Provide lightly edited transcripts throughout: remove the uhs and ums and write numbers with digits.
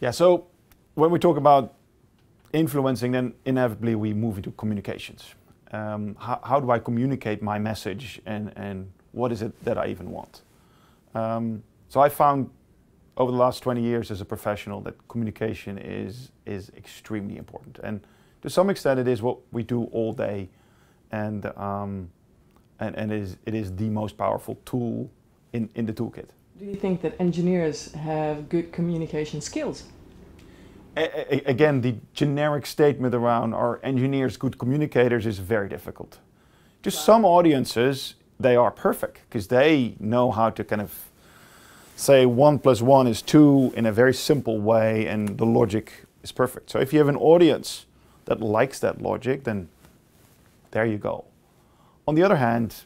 Yeah, so when we talk about influencing, then inevitably we move into communications. How do I communicate my message, and what is it that I even want? So I found over the last 20 years as a professional that communication is extremely important, and to some extent it is what we do all day, and it is the most powerful tool in the toolkit. Do you think that engineers have good communication skills? Again, the generic statement around are engineers good communicators is very difficult. Just some audiences, they are perfect because they know how to kind of say 1 + 1 is 2 in a very simple way, and the logic is perfect. So if you have an audience that likes that logic, then there you go. On the other hand,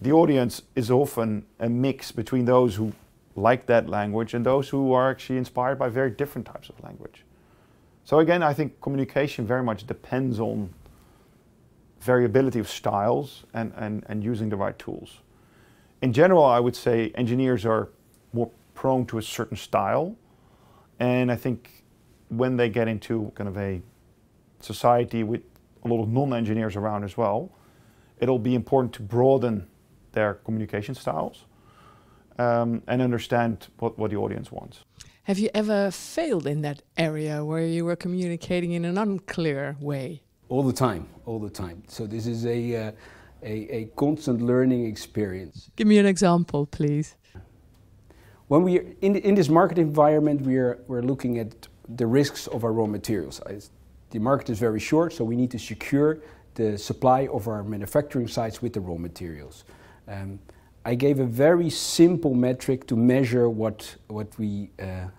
the audience is often a mix between those who like that language and those who are actually inspired by very different types of language. So again, I think communication very much depends on variability of styles and using the right tools. In general, I would say engineers are more prone to a certain style, and I think when they get into kind of a society with a lot of non-engineers around as well, it'll be important to broaden their communication styles and understand what the audience wants. Have you ever failed in that area where you were communicating in an unclear way? All the time, all the time. So this is a constant learning experience. Give me an example, please. When we in this market environment, we're looking at the risks of our raw materials. The market is very short, so we need to secure the supply of our manufacturing sites with the raw materials. I gave a very simple metric to measure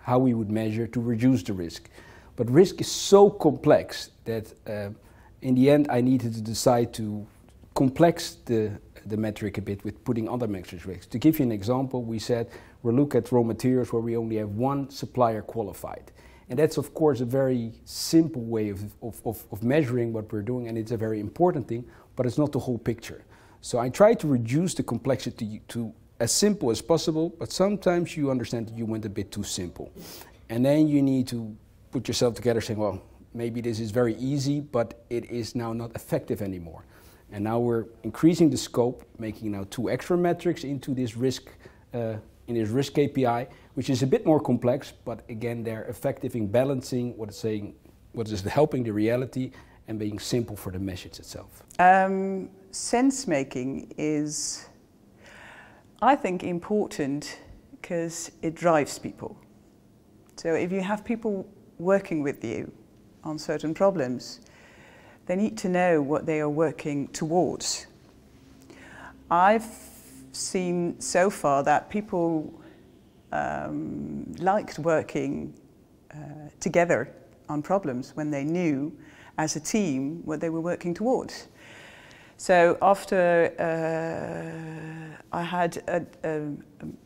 how we would measure to reduce the risk. But risk is so complex that in the end I needed to decide to complex the metric a bit with putting other metrics. To give you an example, we said we'll look at raw materials where we only have one supplier qualified. And that's of course a very simple way of measuring what we're doing, and it's a very important thing, but it's not the whole picture. So I try to reduce the complexity to as simple as possible, but sometimes you understand that you went a bit too simple. And then you need to put yourself together saying, well, maybe this is very easy, but it is now not effective anymore. And now we're increasing the scope, making now 2 extra metrics into this risk, in this risk KPI, which is a bit more complex, but again, they're effective in balancing what is helping the reality and being simple for the message itself. Sense making is, I think, important because it drives people. So if you have people working with you on certain problems, they need to know what they are working towards. I've seen so far that people liked working together on problems when they knew as a team what they were working towards. So after I had a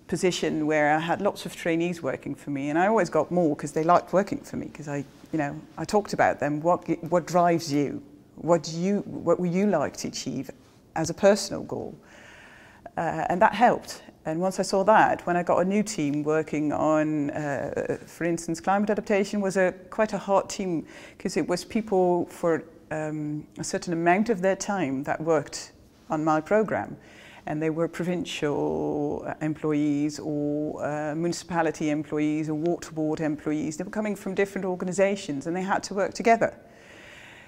position where I had lots of trainees working for me, and I always got more because they liked working for me, because I talked about them. What drives you? What would you like to achieve as a personal goal? And that helped. And once I saw that, when I got a new team working on, for instance, climate adaptation was quite a hard team, because it was people for a certain amount of their time that worked on my program. And they were provincial employees or municipality employees or water board employees. They were coming from different organizations and they had to work together.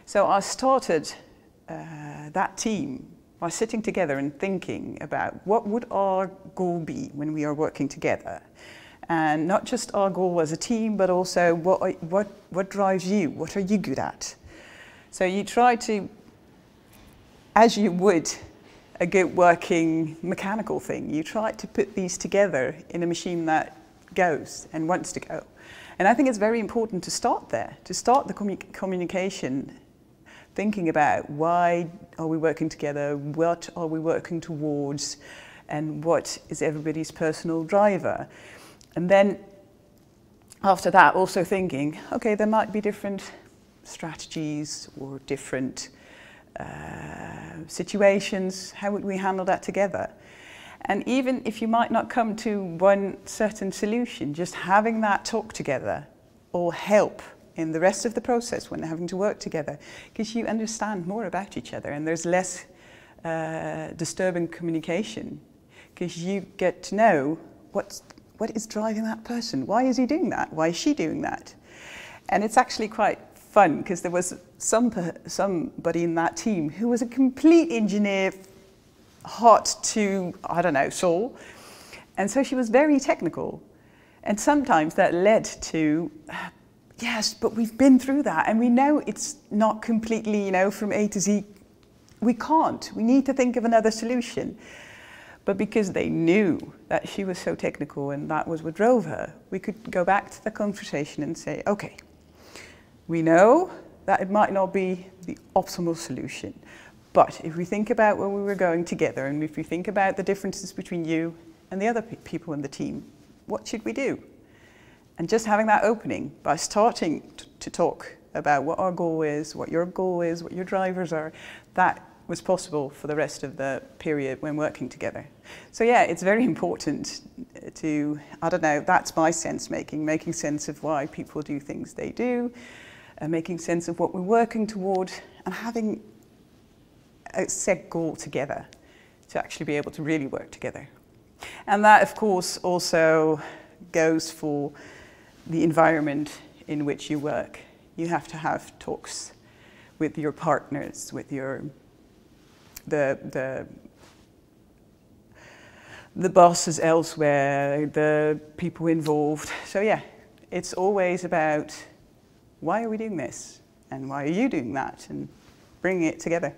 So I started that team by sitting together and thinking about what would our goal be when we are working together. And not just our goal as a team, but also what drives you? What are you good at? So you try to, as you would a good working mechanical thing, you try to put these together in a machine that goes and wants to go. And I think it's very important to start there, to start the communication, thinking about why are we working together, what are we working towards, and what is everybody's personal driver. And then after that, also thinking, okay, there might be different strategies or different situations. How would we handle that together? And even if you might not come to one certain solution, just having that talk together all help in the rest of the process when they're having to work together, because you understand more about each other and there's less disturbing communication, because you get to know what is driving that person. Why is he doing that? Why is she doing that? And it's actually quite fun, because there was somebody in that team who was a complete engineer, hot to, I don't know, soul. And so she was very technical. And sometimes that led to, yes, but we've been through that and we know it's not completely, you know, from A to Z. We can't. We need to think of another solution. But because they knew that she was so technical and that was what drove her, we could go back to the conversation and say, okay, we know that it might not be the optimal solution. But if we think about where we were going together, and if we think about the differences between you and the other people in the team, what should we do? And just having that opening by starting to talk about what our goal is, what your goal is, what your drivers are, that was possible for the rest of the period when working together. So yeah, it's very important to, I don't know, that's my sense making sense of why people do things they do, making sense of what we're working toward, and having a set goal together to actually be able to really work together. And that, of course, also goes for the environment in which you work. You have to have talks with your partners, with your the bosses elsewhere, the people involved. So yeah, it's always about why are we doing this? And why are you doing that? And bringing it together.